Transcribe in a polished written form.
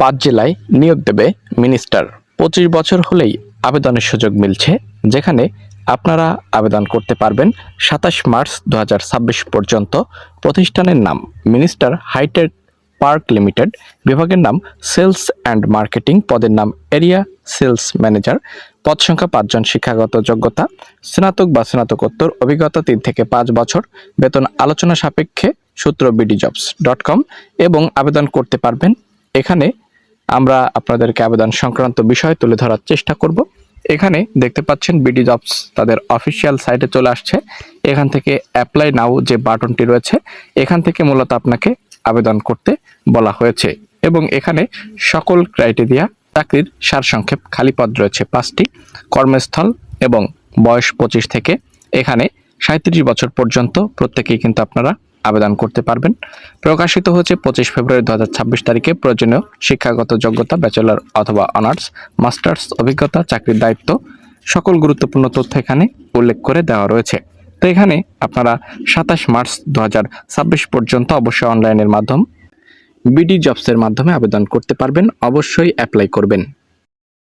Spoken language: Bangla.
5 জেলায় নিয়োগ দেবে মিনিস্টার। 25 বছর হলেই আবেদনের সুযোগ মিলছে, যেখানে আপনারা আবেদন করতে পারবেন 27 মার্চ 2026 পর্যন্ত। প্রতিষ্ঠানের নাম মিনিস্টার হাইটেক পার্ক লিমিটেড, বিভাগের নাম সেলস অ্যান্ড মার্কেটিং, পদের নাম এরিয়া সেলস ম্যানেজার, পদ সংখ্যা 5 জন, শিক্ষাগত যোগ্যতা স্নাতক বা স্নাতকোত্তর, অভিজ্ঞতা 3 থেকে 5 বছর, বেতন আলোচনা সাপেক্ষে, সূত্র bdjobs.com, এবং আবেদন করতে পারবেন। এখানে আমরা আপনাদেরকে আবেদন সংক্রান্ত বিষয় তুলে ধরার চেষ্টা করব। এখানে দেখতে পাচ্ছেন বিডি জবস তাদের অফিসিয়াল সাইটে চলে আসছে। এখান থেকে অ্যাপ্লাই নাও যে বাটনটি রয়েছে, এখান থেকে মূলত আপনাকে আবেদন করতে বলা হয়েছে এবং এখানে সকল ক্রাইটেরিয়া, চাকরির সারসংক্ষেপ, খালি পদ রয়েছে 5টি, কর্মস্থল এবং বয়স 25 থেকে এখানে 37 বছর পর্যন্ত প্রত্যেকেই কিন্তু আপনারা আবেদন করতে পারবেন। প্রকাশিত হচ্ছে 25 ফেব্রুয়ারি 2026 তারিখে। প্রয়োজনীয় শিক্ষাগত যোগ্যতা ব্যাচেলর অথবা অনার্স, মাস্টার্স, অভিজ্ঞতা, চাকরির দায়িত্ব, সকল গুরুত্বপূর্ণ তথ্য এখানে উল্লেখ করে দেওয়া রয়েছে। তো এখানে আপনারা 27 মার্চ 2026 পর্যন্ত অবশ্যই অনলাইনের মাধ্যম বিডি জবসের মাধ্যমে আবেদন করতে পারবেন। অবশ্যই অ্যাপ্লাই করবেন।